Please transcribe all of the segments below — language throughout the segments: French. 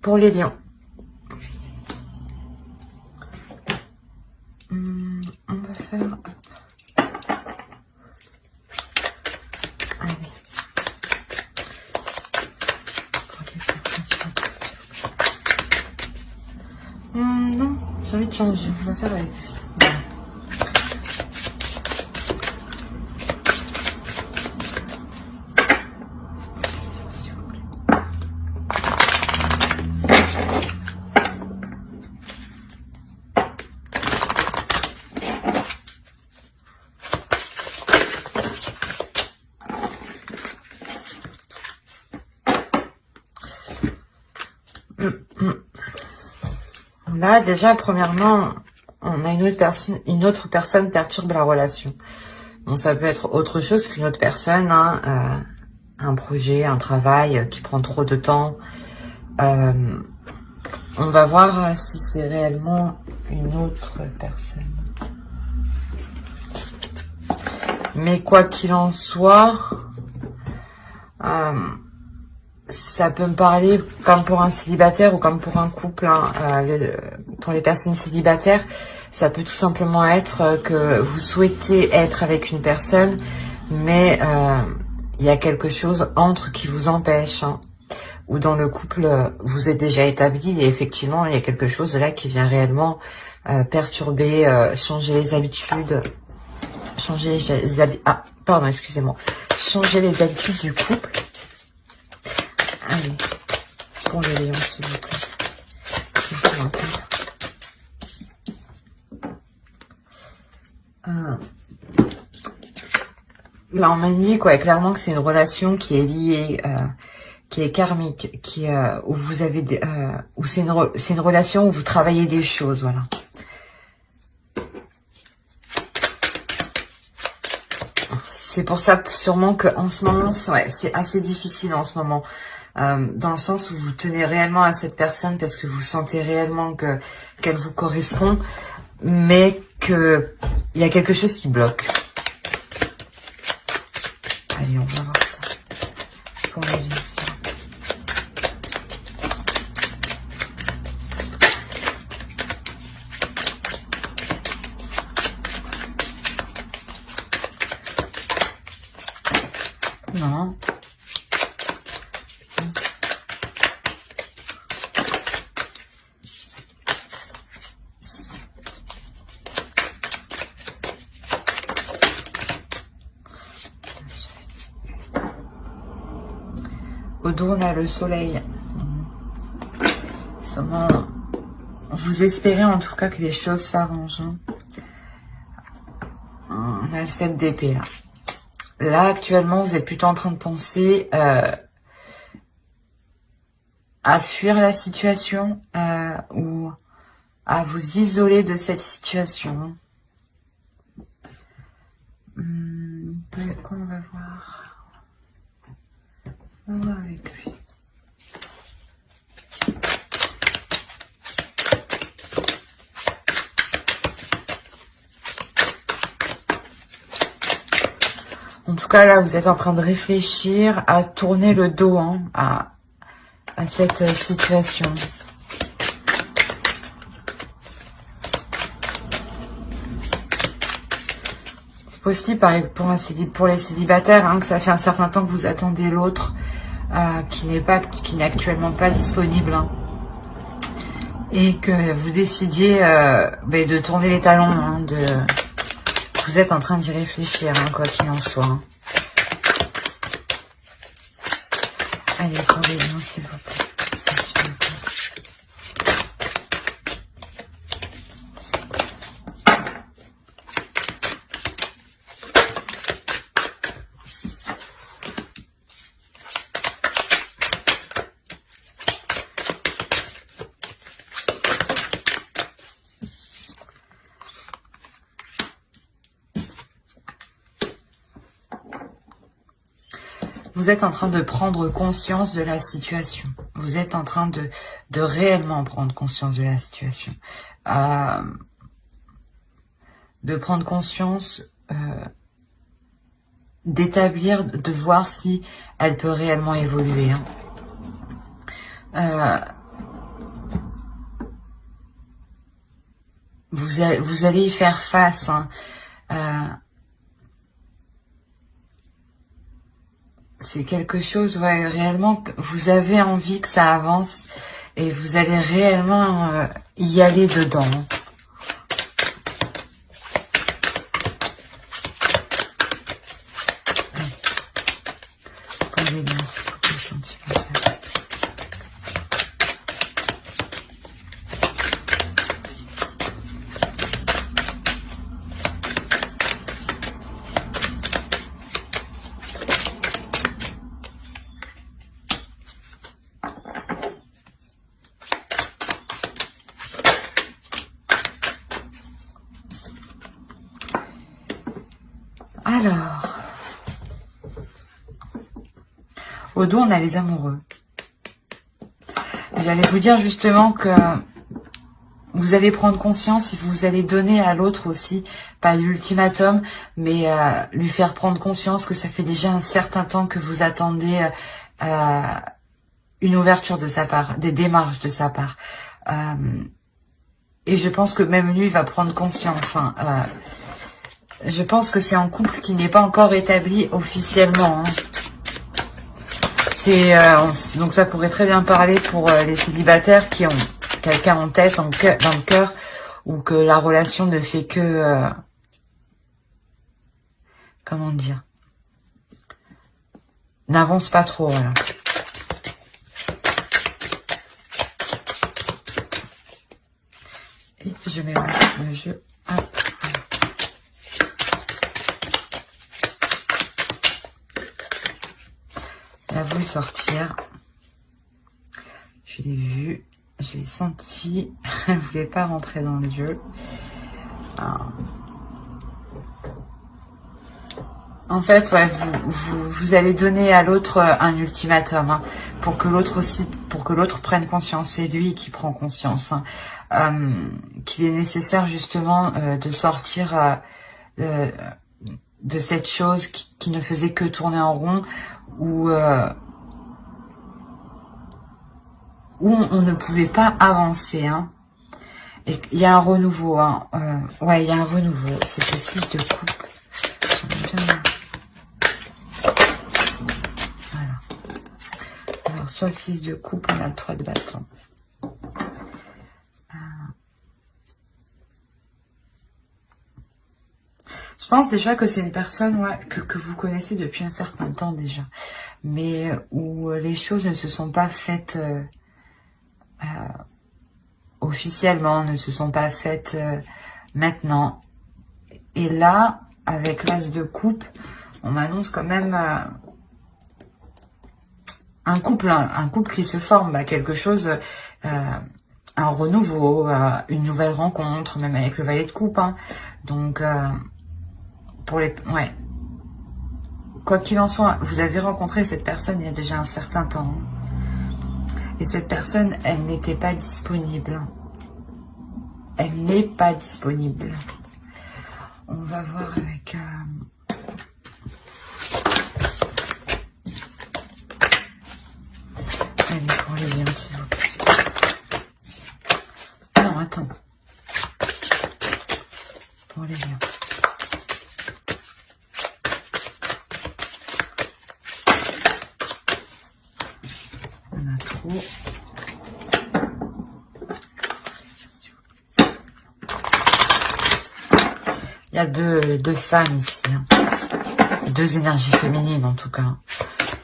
Pour les lions. On va faire... Allez. Pour les personnes, non, j'ai envie de changer. On va faire avec lui. Là, déjà, premièrement, on a une autre personne perturbe la relation. Bon, ça peut être autre chose qu'une autre personne, hein, un projet, un travail qui prend trop de temps. On va voir si c'est réellement une autre personne. Mais quoi qu'il en soit, ça peut me parler comme pour un célibataire ou comme pour un couple. Hein. Pour les personnes célibataires, ça peut tout simplement être que vous souhaitez être avec une personne, mais il y a quelque chose entre qui vous empêche. Hein. Ou dans le couple, vous êtes déjà établi et effectivement, il y a quelque chose de là qui vient réellement perturber, changer les habitudes, changer changer les habitudes du couple. Allez, pour les lions, s'il vous plaît. Là, on m'indique clairement que c'est une relation qui est liée, qui est karmique, où vous avez où c'est une relation où vous travaillez des choses, voilà. C'est pour ça sûrement que en ce moment, c'est assez difficile en ce moment. Dans le sens où vous tenez réellement à cette personne parce que vous sentez réellement qu'elle vous correspond, mais que il y a quelque chose qui bloque. Allez, on va voir ça. Pour les lions. Non. Au dos, on a le soleil. Vous espérez en tout cas que les choses s'arrangent. On a le 7 d'épée là. Là, actuellement, vous êtes plutôt en train de penser à fuir la situation ou à vous isoler de cette situation. On va voir. On va voir avec lui. En tout cas, là, vous êtes en train de réfléchir à tourner le dos à cette situation. Aussi, pour les célibataires, que ça fait un certain temps que vous attendez l'autre, qui n'est actuellement pas disponible, et que vous décidiez de tourner les talons, vous êtes en train d'y réfléchir, quoi qu'il en soit. Allez, pour les lions, s'il vous plaît. Vous êtes en train de prendre conscience de la situation. Vous êtes en train de réellement prendre conscience de la situation. De prendre conscience, d'établir, de voir si elle peut réellement évoluer. vous allez y faire face. Hein. C'est quelque chose, ouais, réellement, que vous avez envie que ça avance et vous allez réellement y aller dedans. Posez bien, s'il vous plaît, sentimental. Alors, au dos, on a les amoureux. J'allais vous dire justement que vous allez prendre conscience et vous allez donner à l'autre aussi, pas l'ultimatum, mais lui faire prendre conscience que ça fait déjà un certain temps que vous attendez une ouverture de sa part, des démarches de sa part. Et je pense que même lui va prendre conscience. Hein, je pense que c'est un couple qui n'est pas encore établi officiellement. Hein. Donc ça pourrait très bien parler pour les célibataires qui ont quelqu'un en tête, dans le cœur, ou que la relation ne fait que... comment dire, n'avance pas trop, voilà. Et je mélange le jeu. Hop. Elle a voulu sortir. Je l'ai vu. Je l'ai senti. Elle ne voulait pas rentrer dans le jeu. Alors. En fait, ouais, vous allez donner à l'autre un ultimatum, hein, pour que l'autre aussi, pour que l'autre prenne conscience. C'est lui qui prend conscience, hein, qu'il est nécessaire justement de sortir de cette chose qui ne faisait que tourner en rond, où on ne pouvait pas avancer, hein. Et il y a un renouveau, hein. Ouais, il y a un renouveau. C'est ce 6 de coupe. Voilà. Alors, sur le 6 de coupe, on a le 3 de bâton. Je pense déjà que c'est une personne, ouais, que vous connaissez depuis un certain temps déjà, mais où les choses ne se sont pas faites officiellement, ne se sont pas faites maintenant. Et là, avec l'as de coupe, on m'annonce quand même un couple qui se forme, bah, quelque chose, un renouveau, une nouvelle rencontre, même avec le valet de coupe, hein. Donc pour les, ouais, quoi qu'il en soit, vous avez rencontré cette personne il y a déjà un certain temps, et cette personne, elle n'était pas disponible. Elle n'est pas disponible. On va voir avec... Allez, pour les liens, s'il vous plaît. Non, attends. Pour les liens. On a trop... Il y a deux femmes ici, hein. Deux énergies féminines en tout cas,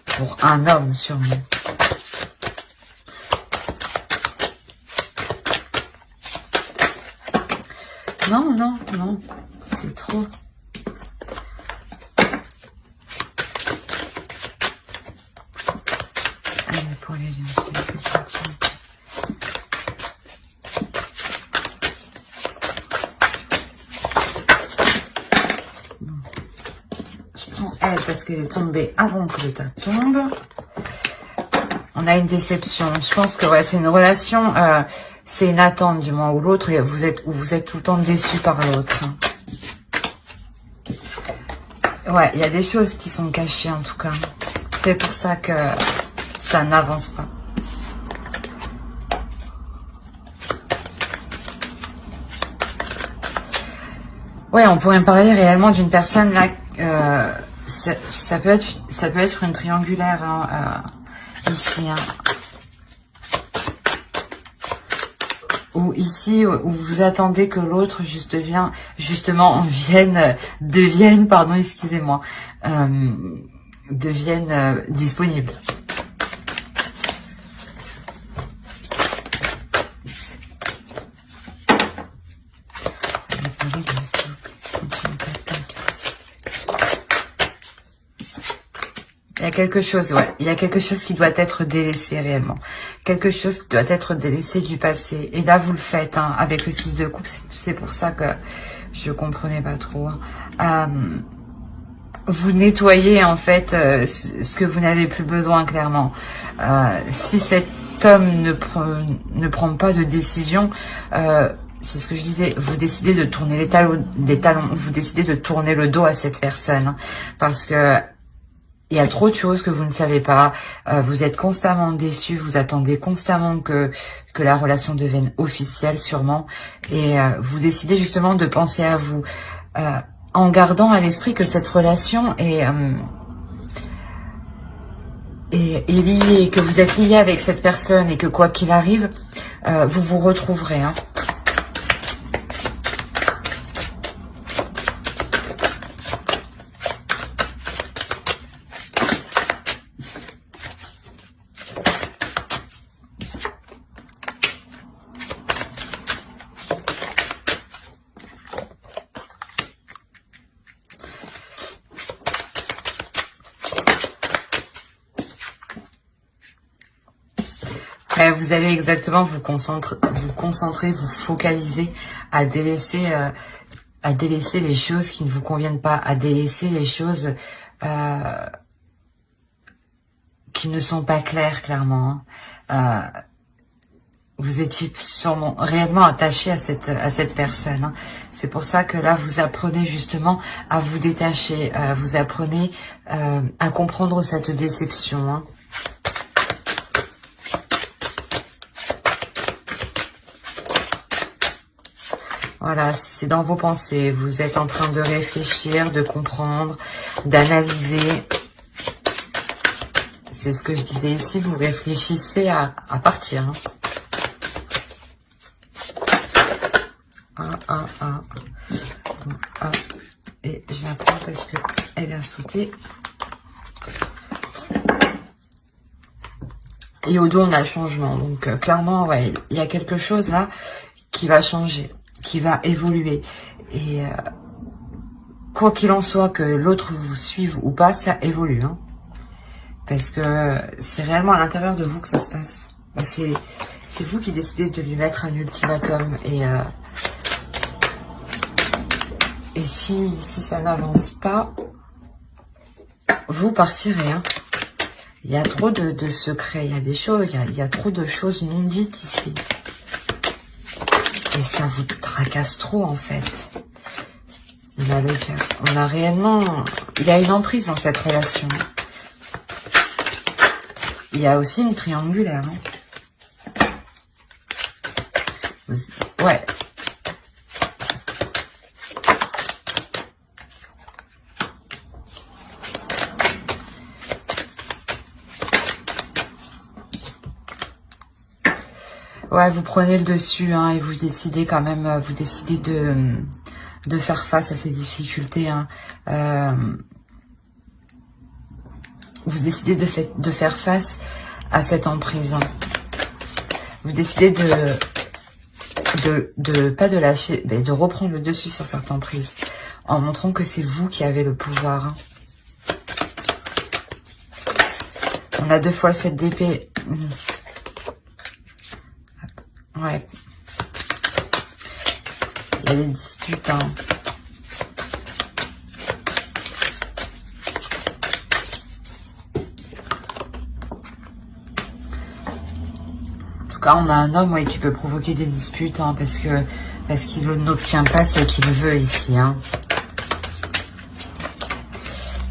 pour un homme sûrement. Non, non, non, c'est trop. Allez, pour les liens, s'il vous plaît, ça tient. Elle, parce qu'elle est tombée avant que le tas tombe. On a une déception. Je pense que ouais, c'est une relation, c'est une attente du moins ou l'autre, et vous êtes tout le temps déçu par l'autre. Ouais, il y a des choses qui sont cachées en tout cas. C'est pour ça que ça n'avance pas. Ouais, on pourrait parler réellement d'une personne là. Ça peut être une triangulaire hein, ici. Hein. Ou ici, où vous attendez que l'autre devienne, pardon, excusez-moi, devienne disponible. Il y a quelque chose, ouais. Il y a quelque chose qui doit être délaissé réellement. Quelque chose qui doit être délaissé du passé. Et là, vous le faites, hein, avec le 6 de coupe. C'est pour ça que je comprenais pas trop. Hein. Vous nettoyez, en fait, ce que vous n'avez plus besoin, clairement. Si cet homme ne prend pas de décision, c'est ce que je disais, vous décidez de tourner les talons, vous décidez de tourner le dos à cette personne. Hein, parce que il y a trop de choses que vous ne savez pas. Vous êtes constamment déçus. Vous attendez constamment que la relation devienne officielle, sûrement. Et vous décidez justement de penser à vous. En gardant à l'esprit que cette relation est liée, que vous êtes lié avec cette personne et que quoi qu'il arrive, vous vous retrouverez. Hein. Vous allez exactement vous concentrer, vous focaliser à délaisser les choses qui ne vous conviennent pas, à délaisser les choses qui ne sont pas claires, clairement. Hein. Vous étiez sûrement réellement attaché à cette personne. Hein. C'est pour ça que là, vous apprenez justement à vous détacher, vous apprenez à comprendre cette déception. Hein. Voilà, c'est dans vos pensées. Vous êtes en train de réfléchir, de comprendre, d'analyser. C'est ce que je disais ici, vous réfléchissez à partir. Hein. Et je la prends parce qu'elle a sauté. Et au dos, on a le changement. Donc, clairement, ouais, il y a quelque chose là qui va changer, qui va évoluer. Et quoi qu'il en soit, que l'autre vous suive ou pas, ça évolue. Hein. Parce que c'est réellement à l'intérieur de vous que ça se passe. C'est vous qui décidez de lui mettre un ultimatum. Et si ça n'avance pas, vous partirez. Hein. Il y a trop de secrets, il y a des choses, il y a trop de choses non dites ici. Et ça vous tracasse trop, en fait. On a réellement... Il y a une emprise dans cette relation. Il y a aussi une triangulaire. Hein. Ouais. Ouais, vous prenez le dessus hein, et vous décidez quand même, vous décidez de faire face à ces difficultés. Hein. Vous décidez de faire face à cette emprise. Hein. Vous décidez pas de lâcher, mais de reprendre le dessus sur cette emprise en montrant que c'est vous qui avez le pouvoir. Hein. On a 2 fois le 7 d'épée. Ouais. Il y a des disputes. Hein. En tout cas, on a un homme ouais, qui peut provoquer des disputes hein, parce qu'il n'obtient pas ce qu'il veut ici. Hein.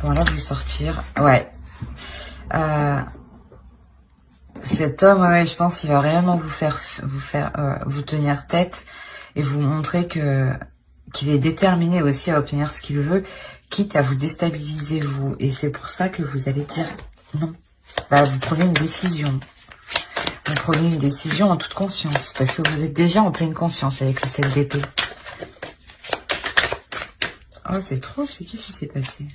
Bon, là, vous sortir. Ouais. Cet homme, ouais, je pense qu'il va réellement vous tenir tête et vous montrer qu'il est déterminé aussi à obtenir ce qu'il veut, quitte à vous déstabiliser vous. Et c'est pour ça que vous allez dire non. Bah, vous prenez une décision. Vous prenez une décision en toute conscience, parce que vous êtes déjà en pleine conscience avec ce 7 d'épée. Oh, c'est trop, c'est qu'est-ce qui s'est passé?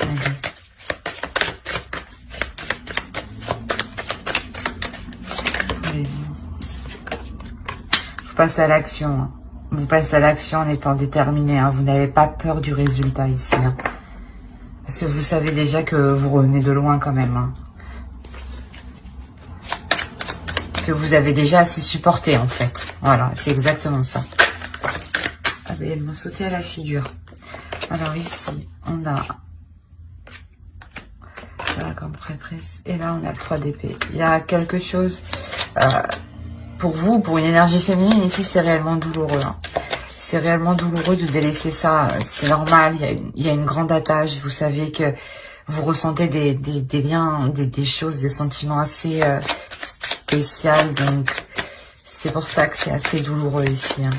Allez. Allez-y. Vous passez à l'action. Hein. Vous passez à l'action en étant déterminé. Hein. Vous n'avez pas peur du résultat ici. Hein. Parce que vous savez déjà que vous revenez de loin quand même. Hein. Que vous avez déjà assez supporté en fait. Voilà, c'est exactement ça. Ah ben, elle m'a sauté à la figure. Alors ici, on a là comme prêtresse. Et là, on a le 3 d'épée. Il y a quelque chose pour vous, pour une énergie féminine. Ici, c'est réellement douloureux. Hein. C'est réellement douloureux de délaisser ça. C'est normal, il y a une grande attache. Vous savez que vous ressentez des liens, des choses, des sentiments assez spéciaux. Donc, c'est pour ça que c'est assez douloureux ici. Hein.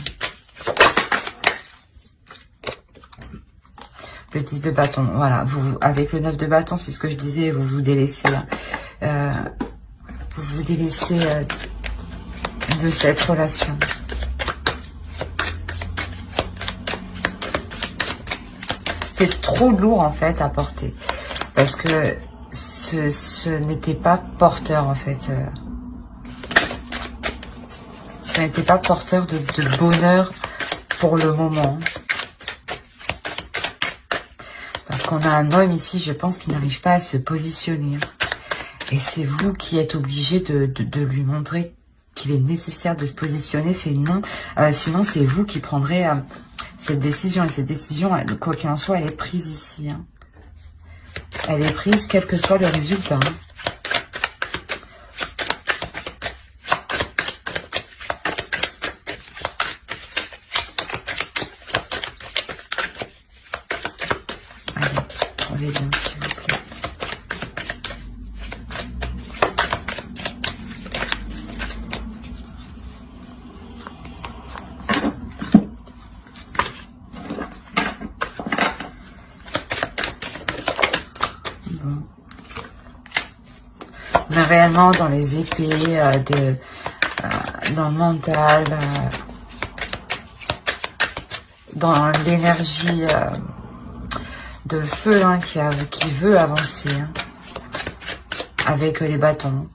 Le 10 de bâton, voilà. Vous, avec le 9 de bâton, c'est ce que je disais, vous vous délaissez. Vous vous délaissez de cette relation. C'est trop lourd en fait à porter parce que ce n'était pas porteur en fait, ça n'était pas porteur de bonheur pour le moment, parce qu'on a un homme ici, je pense, qui n'arrive pas à se positionner et c'est vous qui êtes obligé de lui montrer qu'il est nécessaire de se positionner, sinon c'est vous qui prendrez cette décision. Et cette décision, quoi qu'il en soit, elle est prise ici. Hein. Elle est prise quel que soit le résultat. Hein. Allez, prenez bien, s'il vous plaît. On est réellement dans les épées, dans le mental, dans l'énergie de feu hein, qui veut avancer hein, avec les bâtons.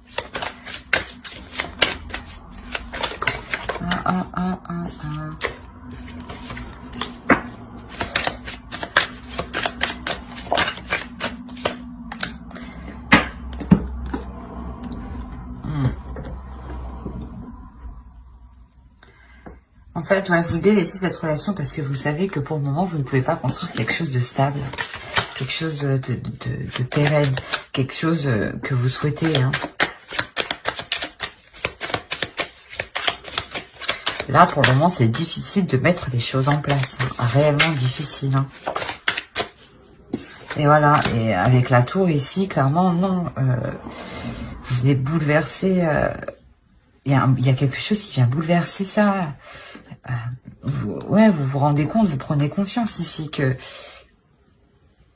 En fait, ouais, vous délaissez cette relation parce que vous savez que pour le moment, vous ne pouvez pas construire quelque chose de stable, quelque chose de pérenne, quelque chose que vous souhaitez. Hein. Là, pour le moment, c'est difficile de mettre les choses en place. Hein. Réellement difficile. Hein. Et voilà, et avec la tour ici, clairement, non. Vous venez bouleverser... il y a quelque chose qui vient bouleverser ça. Vous vous rendez compte, vous prenez conscience ici que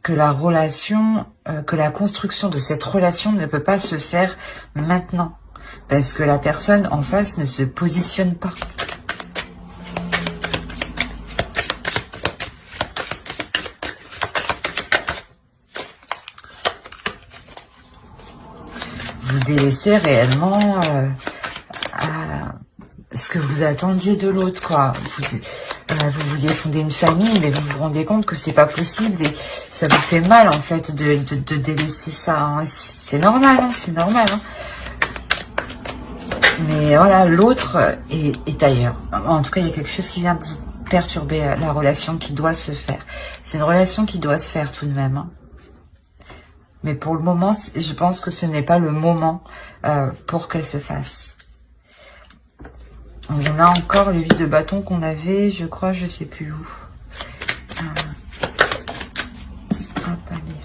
la relation, que la construction de cette relation ne peut pas se faire maintenant. Parce que la personne en face ne se positionne pas. Vous délaissez réellement ce que vous attendiez de l'autre, quoi. Vous vouliez fonder une famille, mais vous vous rendez compte que c'est pas possible et ça vous fait mal, en fait, de délaisser ça. Hein. C'est normal, hein, c'est normal. Hein. Mais voilà, l'autre est ailleurs. En tout cas, il y a quelque chose qui vient perturber la relation qui doit se faire. C'est une relation qui doit se faire tout de même. Hein. Mais pour le moment, je pense que ce n'est pas le moment pour qu'elle se fasse. On a encore les 8 de bâton qu'on avait, je crois, je sais plus où. Hop, allez.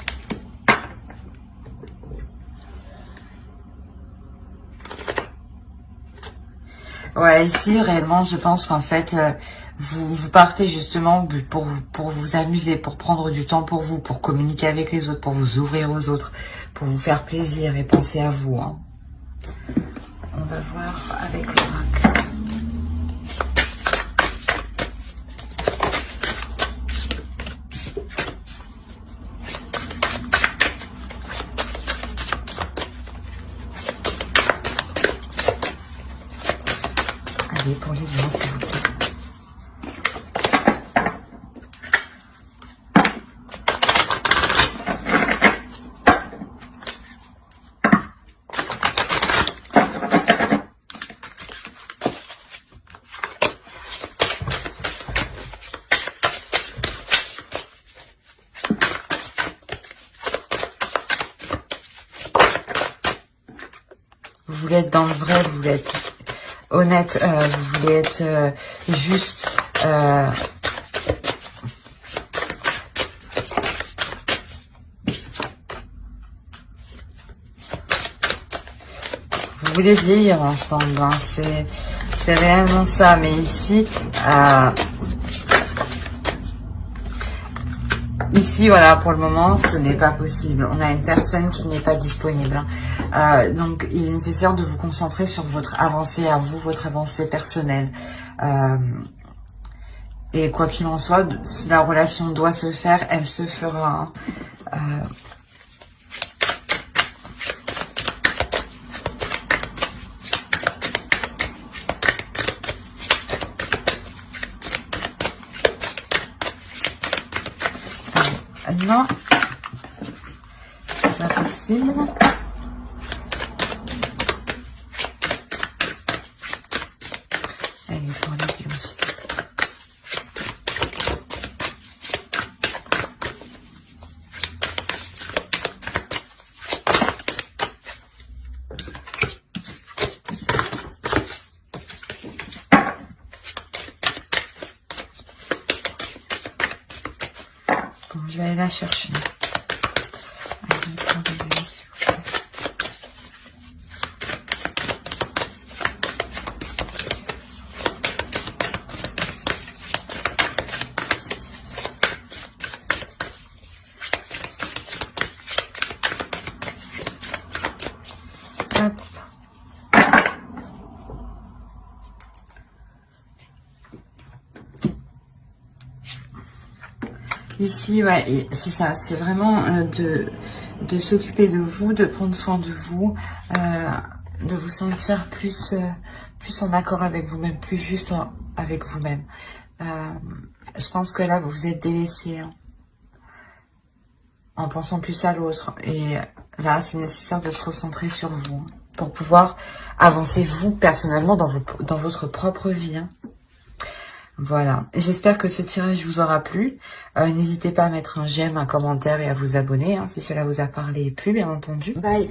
Ouais, ici, réellement, je pense qu'en fait, vous partez justement pour vous amuser, pour prendre du temps pour vous, pour communiquer avec les autres, pour vous ouvrir aux autres, pour vous faire plaisir et penser à vous. Hein. On va voir avec l'oracle. Allez, pour les lions, s'il vous plaît. Vous voulez être dans le vrai, vous voulez être honnête, vous voulez être juste. Vous voulez vieillir ensemble, hein, c'est réellement ça. Mais ici, ici, voilà, pour le moment, ce n'est pas possible. On a une personne qui n'est pas disponible. Donc, il est nécessaire de vous concentrer sur votre avancée à vous, votre avancée personnelle. Et quoi qu'il en soit, si la relation doit se faire, elle se fera. Hein. Non, c'est pas possible. Allez, pour les lions aussi. Bon, je vais aller la chercher. Allez, pour les lions, s'il vous plaît. Hop. Ici, ouais, c'est ça, c'est vraiment de s'occuper de vous, de prendre soin de vous, de vous sentir plus en accord avec vous-même, plus juste avec vous-même. Je pense que là, vous êtes délaissé, hein, en pensant plus à l'autre. Et là, c'est nécessaire de se recentrer sur vous, hein, pour pouvoir avancer, vous, personnellement, dans votre propre vie. Hein. Voilà, j'espère que ce tirage vous aura plu. N'hésitez pas à mettre un j'aime, un commentaire et à vous abonner, hein, si cela vous a parlé et plu, bien entendu. Bye.